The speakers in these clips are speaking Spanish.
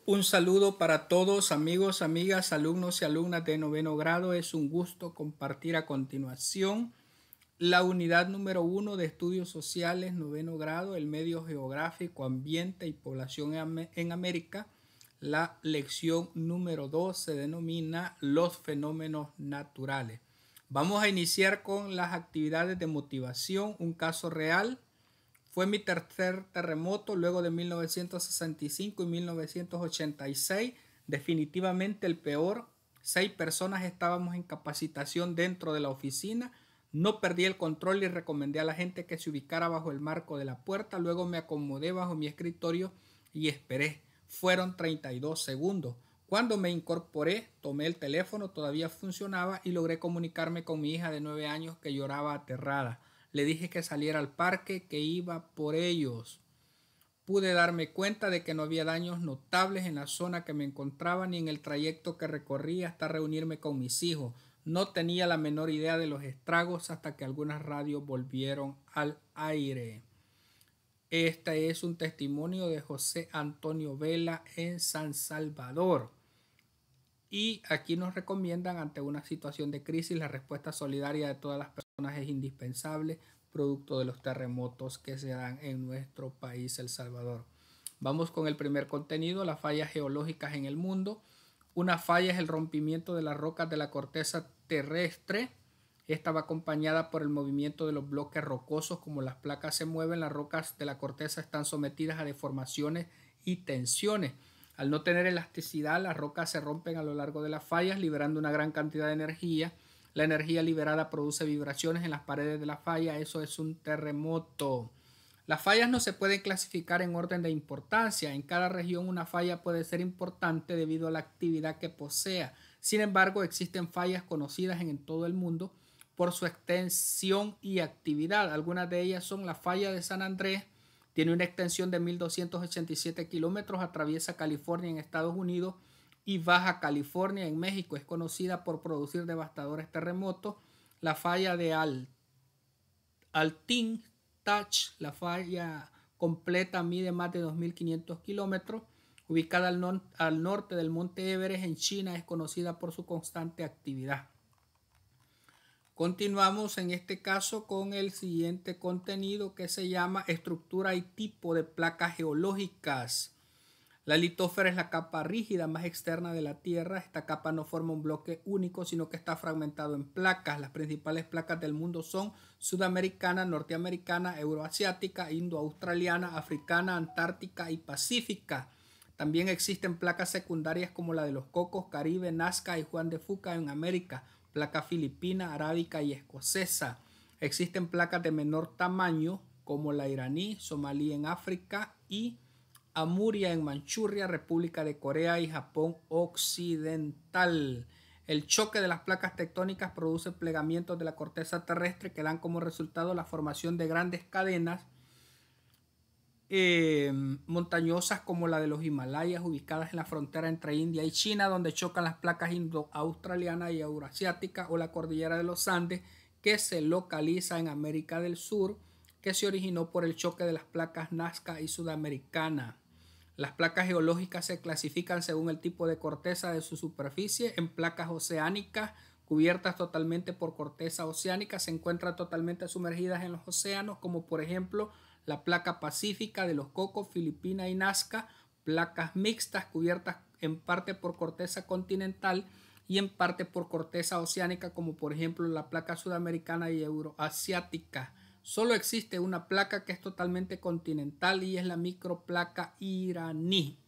Un saludo para todos, amigos, amigas, alumnos y alumnas de noveno grado. Es un gusto compartir a continuación la unidad número 1 de estudios sociales, noveno grado, el medio geográfico, ambiente y población en América. La lección número 2 se denomina los fenómenos naturales. Vamos a iniciar con las actividades de motivación, un caso real. Fue mi tercer terremoto luego de 1965 y 1986, definitivamente el peor. 6 personas estábamos en capacitación dentro de la oficina. No perdí el control y recomendé a la gente que se ubicara bajo el marco de la puerta. Luego me acomodé bajo mi escritorio y esperé. Fueron 32 segundos. Cuando me incorporé, tomé el teléfono, todavía funcionaba y logré comunicarme con mi hija de 9 años que lloraba aterrada. Le dije que saliera al parque, que iba por ellos. Pude darme cuenta de que no había daños notables en la zona que me encontraba ni en el trayecto que recorría hasta reunirme con mis hijos. No tenía la menor idea de los estragos hasta que algunas radios volvieron al aire. Este es un testimonio de José Antonio Vela en San Salvador. Y aquí nos recomiendan, ante una situación de crisis, la respuesta solidaria de todas las personas es indispensable, producto de los terremotos que se dan en nuestro país, El Salvador. Vamos con el primer contenido, las fallas geológicas en el mundo. Una falla es el rompimiento de las rocas de la corteza terrestre. Esta va acompañada por el movimiento de los bloques rocosos. Como las placas se mueven, las rocas de la corteza están sometidas a deformaciones y tensiones. Al no tener elasticidad, las rocas se rompen a lo largo de las fallas, liberando una gran cantidad de energía. La energía liberada produce vibraciones en las paredes de la falla. Eso es un terremoto. Las fallas no se pueden clasificar en orden de importancia. En cada región una falla puede ser importante debido a la actividad que posea. Sin embargo, existen fallas conocidas en todo el mundo por su extensión y actividad. Algunas de ellas son la falla de San Andrés. Tiene una extensión de 1.287 kilómetros, atraviesa California en Estados Unidos y Baja California en México. Es conocida por producir devastadores terremotos. La falla de Altin Touch, la falla completa, mide más de 2.500 kilómetros. Ubicada al norte del monte Everest en China, es conocida por su constante actividad. Continuamos en este caso con el siguiente contenido que se llama estructura y tipo de placas geológicas. La litósfera es la capa rígida más externa de la Tierra. Esta capa no forma un bloque único, sino que está fragmentado en placas. Las principales placas del mundo son sudamericana, norteamericana, euroasiática, indoaustraliana, africana, antártica y pacífica. También existen placas secundarias como la de los Cocos, Caribe, Nazca y Juan de Fuca en América, placa filipina, arábica y escocesa. Existen placas de menor tamaño como la iraní, somalí en África y Amuria en Manchuria, República de Corea y Japón occidental. El choque de las placas tectónicas produce plegamientos de la corteza terrestre que dan como resultado la formación de grandes cadenas montañosas como la de los Himalayas, ubicadas en la frontera entre India y China, donde chocan las placas indo-australiana y euroasiática, o la cordillera de los Andes, que se localiza en América del Sur, que se originó por el choque de las placas Nazca y Sudamericana. Las placas geológicas se clasifican según el tipo de corteza de su superficie en placas oceánicas, cubiertas totalmente por corteza oceánica, se encuentran totalmente sumergidas en los océanos, como por ejemplo la placa pacífica de los Cocos, Filipina y Nazca. Placas mixtas cubiertas en parte por corteza continental y en parte por corteza oceánica, como por ejemplo la placa sudamericana y euroasiática. Solo existe una placa que es totalmente continental y es la microplaca iraní.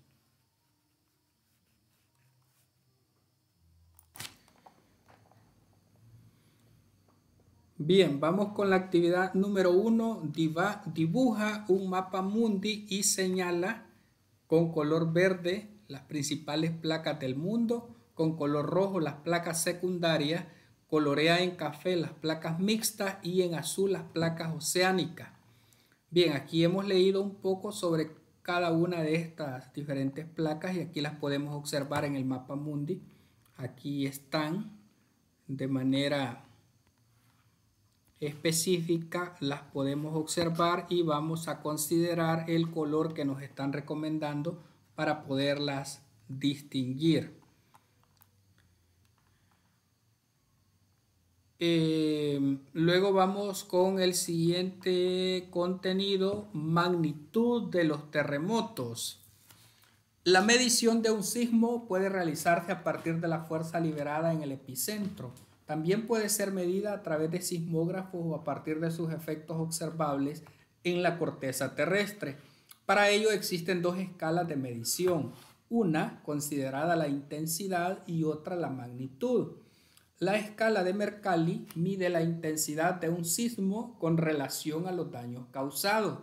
Bien, vamos con la actividad número 1. Dibuja un mapa mundi y señala con color verde las principales placas del mundo, con color rojo las placas secundarias, colorea en café las placas mixtas y en azul las placas oceánicas. Bien, aquí hemos leído un poco sobre cada una de estas diferentes placas y aquí las podemos observar en el mapa mundi. Aquí están de manera específica, las podemos observar y vamos a considerar el color que nos están recomendando para poderlas distinguir. Luego vamos con el siguiente contenido, magnitud de los terremotos. La medición de un sismo puede realizarse a partir de la fuerza liberada en el epicentro. También puede ser medida a través de sismógrafos o a partir de sus efectos observables en la corteza terrestre. Para ello existen dos escalas de medición, una considerada la intensidad y otra la magnitud. La escala de Mercalli mide la intensidad de un sismo con relación a los daños causados.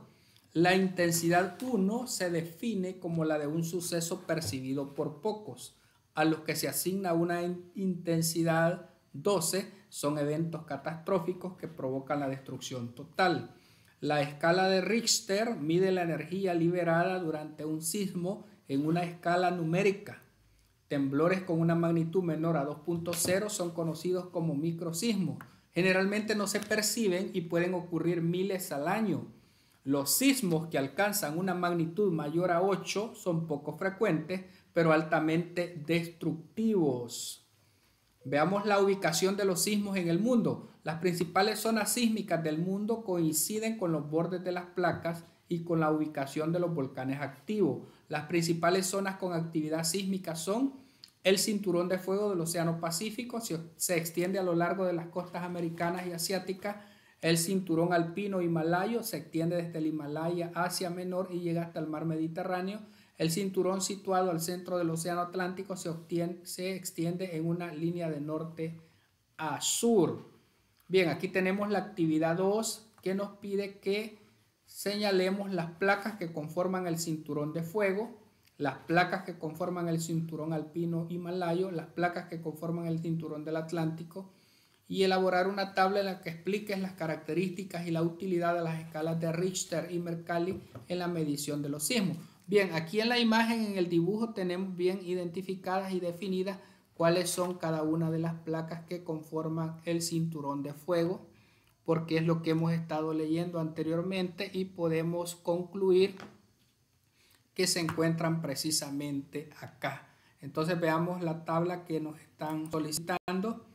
La intensidad 1 se define como la de un suceso percibido por pocos, a los que se asigna una intensidad 12 son eventos catastróficos que provocan la destrucción total. La escala de Richter mide la energía liberada durante un sismo en una escala numérica. Temblores con una magnitud menor a 2.0 son conocidos como microsismos. Generalmente no se perciben y pueden ocurrir miles al año. Los sismos que alcanzan una magnitud mayor a 8 son poco frecuentes, pero altamente destructivos. Veamos la ubicación de los sismos en el mundo. Las principales zonas sísmicas del mundo coinciden con los bordes de las placas y con la ubicación de los volcanes activos. Las principales zonas con actividad sísmica son el cinturón de fuego del Océano Pacífico, se extiende a lo largo de las costas americanas y asiáticas. El cinturón alpino himalayo se extiende desde el Himalaya Asia Menor y llega hasta el mar Mediterráneo. El cinturón situado al centro del Océano Atlántico se extiende en una línea de norte a sur. Bien, aquí tenemos la actividad 2 que nos pide que señalemos las placas que conforman el cinturón de fuego, las placas que conforman el cinturón alpino himalayo, las placas que conforman el cinturón del Atlántico y elaborar una tabla en la que expliques las características y la utilidad de las escalas de Richter y Mercalli en la medición de los sismos. Bien, aquí en la imagen, en el dibujo, tenemos bien identificadas y definidas cuáles son cada una de las placas que conforman el cinturón de fuego, porque es lo que hemos estado leyendo anteriormente y podemos concluir que se encuentran precisamente acá. Entonces veamos la tabla que nos están solicitando.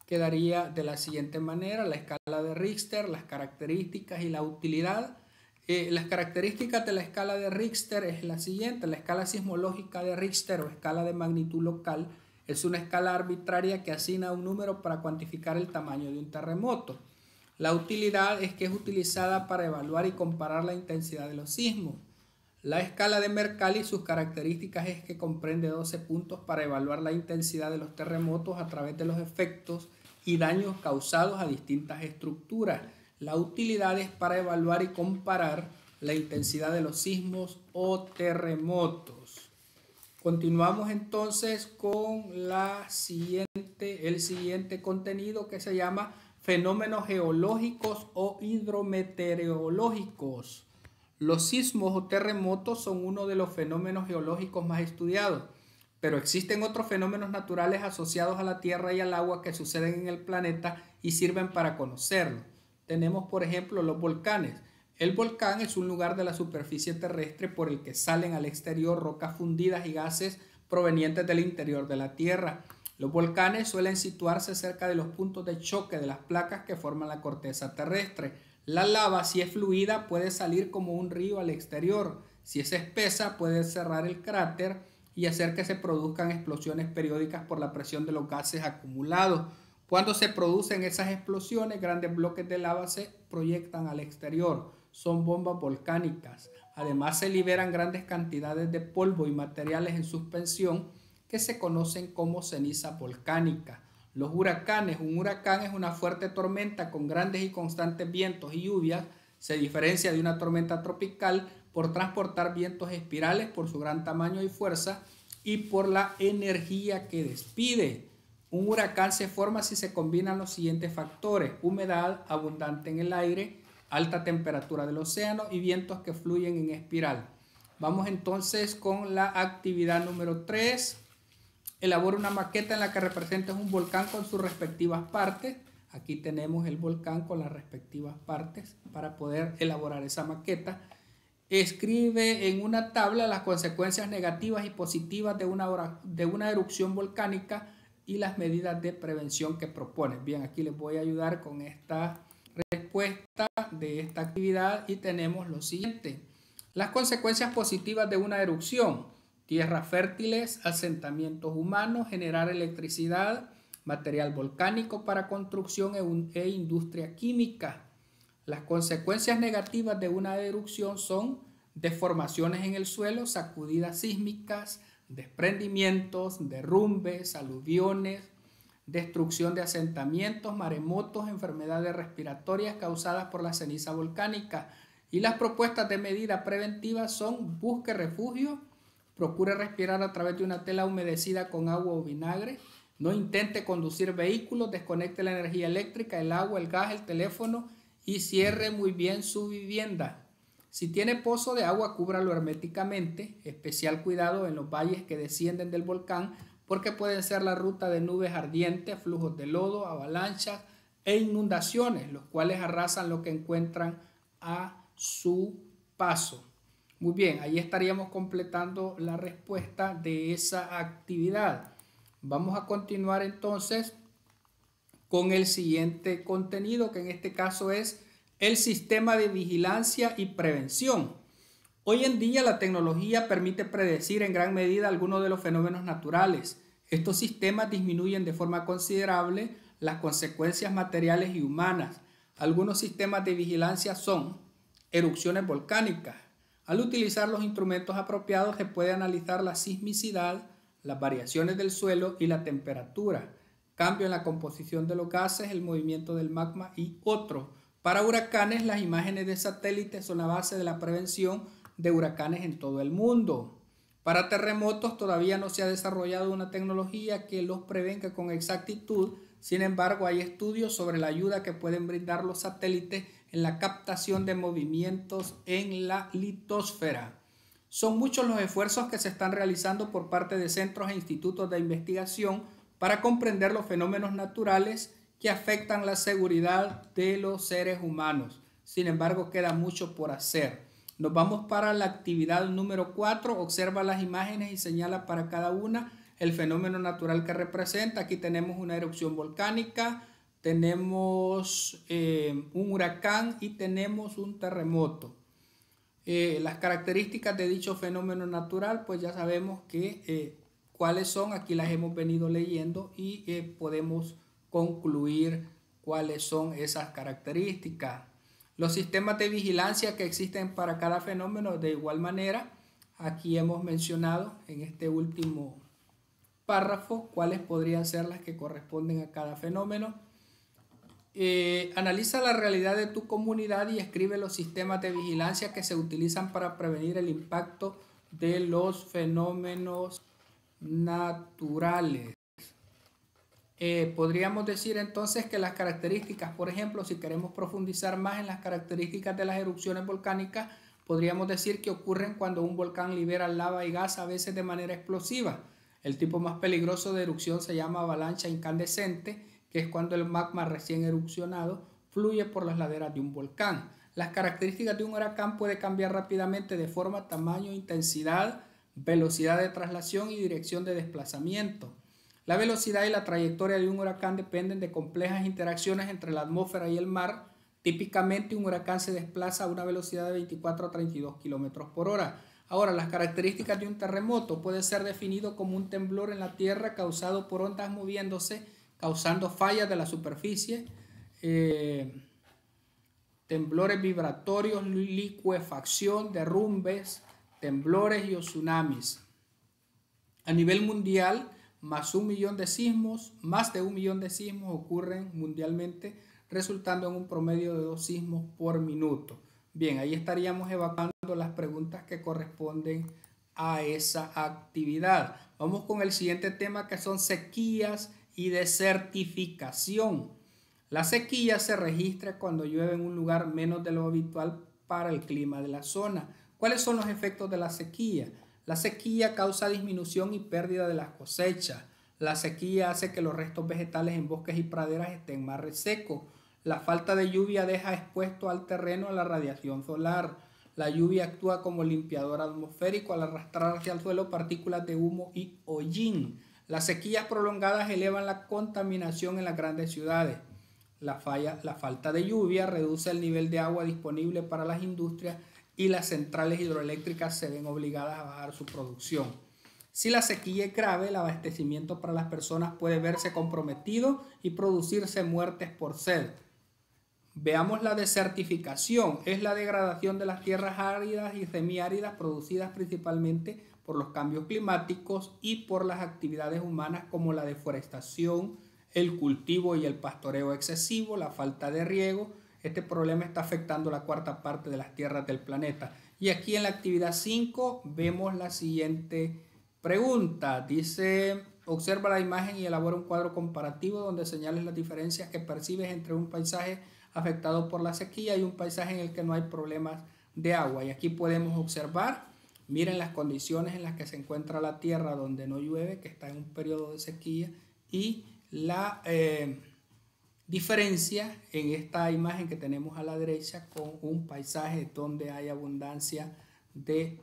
Quedaría de la siguiente manera: la escala de Richter, las características y la utilidad. Las características de la escala de Richter es la siguiente. La escala sismológica de Richter o escala de magnitud local es una escala arbitraria que asigna un número para cuantificar el tamaño de un terremoto. La utilidad es que es utilizada para evaluar y comparar la intensidad de los sismos. La escala de Mercalli, sus características es que comprende 12 puntos para evaluar la intensidad de los terremotos a través de los efectos y daños causados a distintas estructuras. La utilidad es para evaluar y comparar la intensidad de los sismos o terremotos. Continuamos entonces con el siguiente contenido que se llama fenómenos geológicos o hidrometeorológicos. Los sismos o terremotos son uno de los fenómenos geológicos más estudiados, pero existen otros fenómenos naturales asociados a la tierra y al agua que suceden en el planeta y sirven para conocerlo. Tenemos, por ejemplo, los volcanes. El volcán es un lugar de la superficie terrestre por el que salen al exterior rocas fundidas y gases provenientes del interior de la Tierra. Los volcanes suelen situarse cerca de los puntos de choque de las placas que forman la corteza terrestre. La lava, si es fluida, puede salir como un río al exterior. Si es espesa, puede cerrar el cráter y hacer que se produzcan explosiones periódicas por la presión de los gases acumulados. Cuando se producen esas explosiones, grandes bloques de lava se proyectan al exterior. Son bombas volcánicas. Además, se liberan grandes cantidades de polvo y materiales en suspensión que se conocen como ceniza volcánica. Los huracanes. Un huracán es una fuerte tormenta con grandes y constantes vientos y lluvias. Se diferencia de una tormenta tropical por transportar vientos espirales por su gran tamaño y fuerza y por la energía que despide. Un huracán se forma si se combinan los siguientes factores: humedad abundante en el aire, alta temperatura del océano y vientos que fluyen en espiral. Vamos entonces con la actividad número 3. Elabora una maqueta en la que representes un volcán con sus respectivas partes. Aquí tenemos el volcán con las respectivas partes para poder elaborar esa maqueta. Escribe en una tabla las consecuencias negativas y positivas de una erupción volcánica y las medidas de prevención que propone. Bien, aquí les voy a ayudar con esta respuesta de esta actividad y tenemos lo siguiente. Las consecuencias positivas de una erupción: tierras fértiles, asentamientos humanos, generar electricidad, material volcánico para construcción e industria química. Las consecuencias negativas de una erupción son deformaciones en el suelo, sacudidas sísmicas, desprendimientos, derrumbes, aluviones, destrucción de asentamientos, maremotos, enfermedades respiratorias causadas por la ceniza volcánica. Y las propuestas de medida preventiva son: busque refugio, procure respirar a través de una tela humedecida con agua o vinagre, no intente conducir vehículos, desconecte la energía eléctrica, el agua, el gas, el teléfono y cierre muy bien su vivienda. Si tiene pozo de agua, cúbralo herméticamente. Especial cuidado en los valles que descienden del volcán, porque pueden ser la ruta de nubes ardientes, flujos de lodo, avalanchas e inundaciones, los cuales arrasan lo que encuentran a su paso. Muy bien, ahí estaríamos completando la respuesta de esa actividad. Vamos a continuar entonces con el siguiente contenido, que en este caso es el sistema de vigilancia y prevención. Hoy en día la tecnología permite predecir en gran medida algunos de los fenómenos naturales. Estos sistemas disminuyen de forma considerable las consecuencias materiales y humanas. Algunos sistemas de vigilancia son erupciones volcánicas. Al utilizar los instrumentos apropiados se puede analizar la sismicidad, las variaciones del suelo y la temperatura, cambio en la composición de los gases, el movimiento del magma y otros. Para huracanes, las imágenes de satélite son la base de la prevención de huracanes en todo el mundo. Para terremotos todavía no se ha desarrollado una tecnología que los prevenga con exactitud. Sin embargo, hay estudios sobre la ayuda que pueden brindar los satélites en la captación de movimientos en la litosfera. Son muchos los esfuerzos que se están realizando por parte de centros e institutos de investigación para comprender los fenómenos naturales que afectan la seguridad de los seres humanos. Sin embargo, queda mucho por hacer. Nos vamos para la actividad número 4. Observa las imágenes y señala para cada una el fenómeno natural que representa. Aquí tenemos una erupción volcánica, tenemos un huracán y tenemos un terremoto. Las características de dicho fenómeno natural, pues ya sabemos que cuáles son. Aquí las hemos venido leyendo y podemos concluir cuáles son esas características. Los sistemas de vigilancia que existen para cada fenómeno, de igual manera, aquí hemos mencionado en este último párrafo cuáles podrían ser las que corresponden a cada fenómeno. Analiza la realidad de tu comunidad y escribe los sistemas de vigilancia que se utilizan para prevenir el impacto de los fenómenos naturales. Podríamos decir entonces que las características, por ejemplo, si queremos profundizar más en las características de las erupciones volcánicas, podríamos decir que ocurren cuando un volcán libera lava y gas, a veces de manera explosiva. El tipo más peligroso de erupción se llama avalancha incandescente, que es cuando el magma recién erupcionado fluye por las laderas de un volcán. Las características de un huracán pueden cambiar rápidamente de forma, tamaño, intensidad, velocidad de traslación y dirección de desplazamiento. La velocidad y la trayectoria de un huracán dependen de complejas interacciones entre la atmósfera y el mar. Típicamente un huracán se desplaza a una velocidad de 24 a 32 km por hora. Ahora, las características de un terremoto puede ser definido como un temblor en la tierra causado por ondas moviéndose, causando fallas de la superficie, temblores vibratorios, licuefacción, derrumbes, temblores y tsunamis. A nivel mundial, más de 1 millón de sismos ocurren mundialmente, resultando en un promedio de 2 sismos por minuto. Bien, ahí estaríamos evacuando las preguntas que corresponden a esa actividad. Vamos con el siguiente tema, que son sequías y desertificación. La sequía se registra cuando llueve en un lugar menos de lo habitual para el clima de la zona. ¿Cuáles son los efectos de la sequía? La sequía causa disminución y pérdida de las cosechas. La sequía hace que los restos vegetales en bosques y praderas estén más resecos. La falta de lluvia deja expuesto al terreno a la radiación solar. La lluvia actúa como limpiador atmosférico al arrastrar hacia el suelo partículas de humo y hollín. Las sequías prolongadas elevan la contaminación en las grandes ciudades. La falta de lluvia reduce el nivel de agua disponible para las industrias y las centrales hidroeléctricas se ven obligadas a bajar su producción. Si la sequía es grave, el abastecimiento para las personas puede verse comprometido y producirse muertes por sed. Veamos la desertificación. Es la degradación de las tierras áridas y semiáridas producidas principalmente por los cambios climáticos y por las actividades humanas como la deforestación, el cultivo y el pastoreo excesivo, la falta de riego. Este problema está afectando la cuarta parte de las tierras del planeta. Y aquí en la actividad 5 vemos la siguiente pregunta. Dice, observa la imagen y elabora un cuadro comparativo donde señales las diferencias que percibes entre un paisaje afectado por la sequía y un paisaje en el que no hay problemas de agua. Y aquí podemos observar, miren las condiciones en las que se encuentra la tierra donde no llueve, que está en un periodo de sequía, y la diferencia en esta imagen que tenemos a la derecha con un paisaje donde hay abundancia de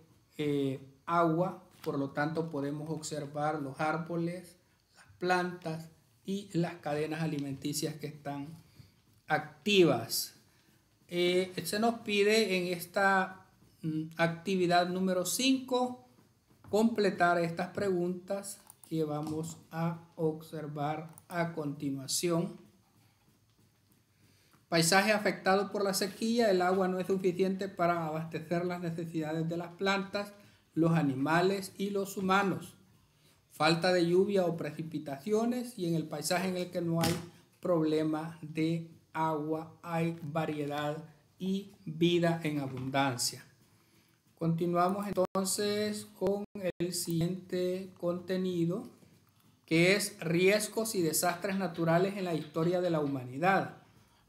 agua. Por lo tanto podemos observar los árboles, las plantas y las cadenas alimenticias que están activas. Se nos pide en esta actividad número 5 completar estas preguntas que vamos a observar a continuación. Paisaje afectado por la sequía. El agua no es suficiente para abastecer las necesidades de las plantas, los animales y los humanos. Falta de lluvia o precipitaciones, y en el paisaje en el que no hay problema de agua hay variedad y vida en abundancia. Continuamos entonces con el siguiente contenido, que es riesgos y desastres naturales en la historia de la humanidad.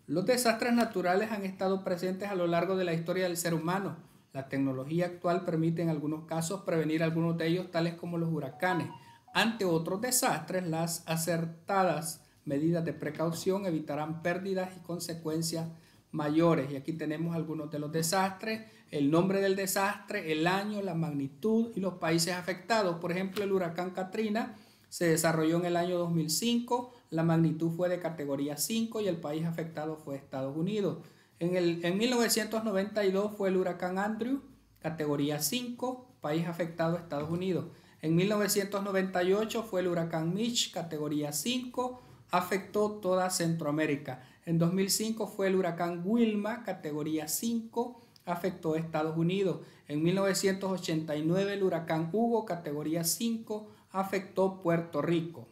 Los desastres naturales han estado presentes a lo largo de la historia del ser humano. La tecnología actual permite en algunos casos prevenir algunos de ellos, tales como los huracanes. Ante otros desastres, las acertadas medidas de precaución evitarán pérdidas y consecuencias mayores. Y aquí tenemos algunos de los desastres, el nombre del desastre, el año, la magnitud y los países afectados. Por ejemplo, el huracán Katrina se desarrolló en el año 2005, la magnitud fue de categoría 5 y el país afectado fue Estados Unidos. En 1992 fue el huracán Andrew, categoría 5, país afectado Estados Unidos. En 1998 fue el huracán Mitch, categoría 5, afectó toda Centroamérica. En 2005 fue el huracán Wilma, categoría 5, afectó a Estados Unidos. En 1989 el huracán Hugo, categoría 5, afectó Puerto Rico.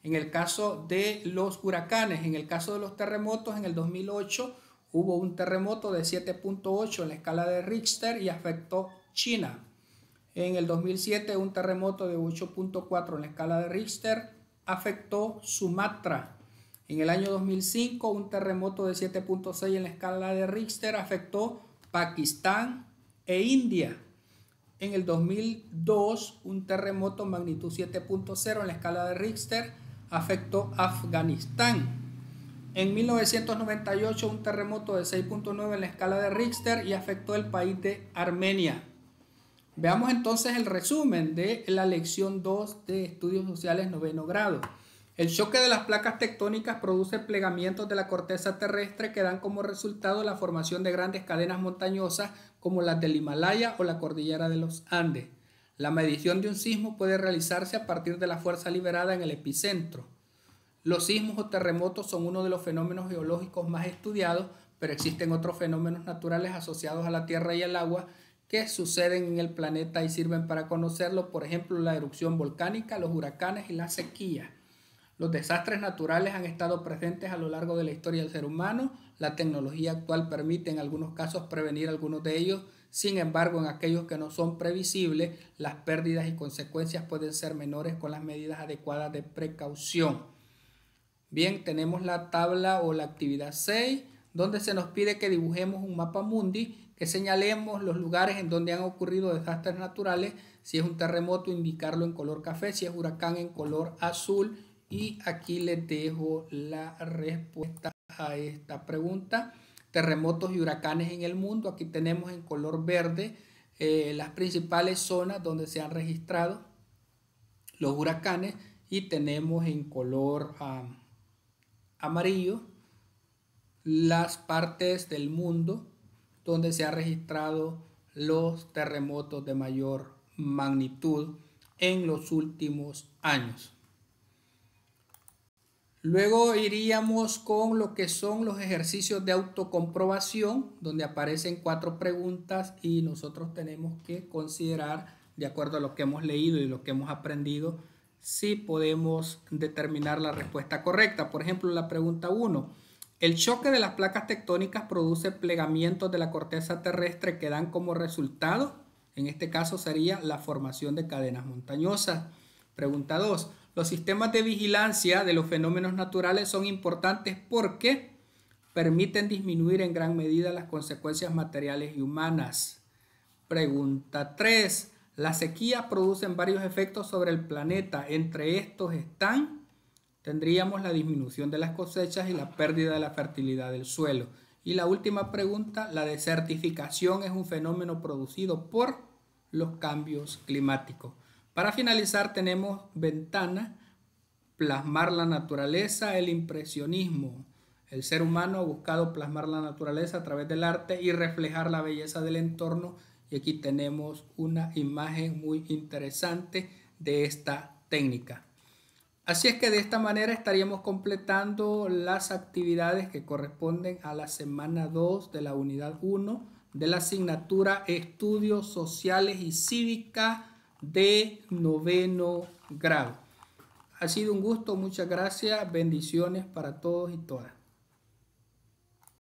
En el caso de los huracanes, en el caso de los terremotos, en el 2008 hubo un terremoto de 7.8 en la escala de Richter y afectó China. En el 2007 un terremoto de 8.4 en la escala de Richter afectó Sumatra. En el año 2005 un terremoto de 7.6 en la escala de Richter afectó Pakistán e India. En el 2002 un terremoto magnitud 7.0 en la escala de Richter afectó Afganistán. En 1998 un terremoto de 6.9 en la escala de Richter y afectó el país de Armenia. Veamos entonces el resumen de la lección 2 de Estudios Sociales 9º grado. El choque de las placas tectónicas produce plegamientos de la corteza terrestre que dan como resultado la formación de grandes cadenas montañosas como las del Himalaya o la cordillera de los Andes. La medición de un sismo puede realizarse a partir de la fuerza liberada en el epicentro. Los sismos o terremotos son uno de los fenómenos geológicos más estudiados, pero existen otros fenómenos naturales asociados a la tierra y al agua que suceden en el planeta y sirven para conocerlo, por ejemplo, la erupción volcánica, los huracanes y la sequía. Los desastres naturales han estado presentes a lo largo de la historia del ser humano. La tecnología actual permite en algunos casos prevenir algunos de ellos. Sin embargo, en aquellos que no son previsibles, las pérdidas y consecuencias pueden ser menores con las medidas adecuadas de precaución. Bien, tenemos la tabla o la actividad 6, donde se nos pide que dibujemos un mapa mundi, que señalemos los lugares en donde han ocurrido desastres naturales. Si es un terremoto, indicarlo en color café, si es huracán en color azul. Y aquí les dejo la respuesta a esta pregunta. terremotos y huracanes en el mundo. Aquí tenemos en color verde las principales zonas donde se han registrado los huracanes y tenemos en color amarillo las partes del mundo donde se han registrado los terremotos de mayor magnitud en los últimos años. Luego iríamos con lo que son los ejercicios de autocomprobación, donde aparecen 4 preguntas y nosotros tenemos que considerar, de acuerdo a lo que hemos leído y lo que hemos aprendido, si podemos determinar la respuesta correcta. Por ejemplo, la pregunta 1. El choque de las placas tectónicas produce plegamientos de la corteza terrestre que dan como resultado, en este caso sería la formación de cadenas montañosas. Pregunta 2. Los sistemas de vigilancia de los fenómenos naturales son importantes porque permiten disminuir en gran medida las consecuencias materiales y humanas. Pregunta 3. Las sequías producen varios efectos sobre el planeta. Entre estos tendríamos la disminución de las cosechas y la pérdida de la fertilidad del suelo. Y la última pregunta, la desertificación es un fenómeno producido por los cambios climáticos. Para finalizar tenemos ventana, plasmar la naturaleza, el impresionismo. El ser humano ha buscado plasmar la naturaleza a través del arte y reflejar la belleza del entorno. Y aquí tenemos una imagen muy interesante de esta técnica. Así es que de esta manera estaríamos completando las actividades que corresponden a la semana 2 de la unidad 1 de la asignatura Estudios Sociales y Cívica de 9º grado. Ha sido un gusto, muchas gracias, bendiciones para todos y todas.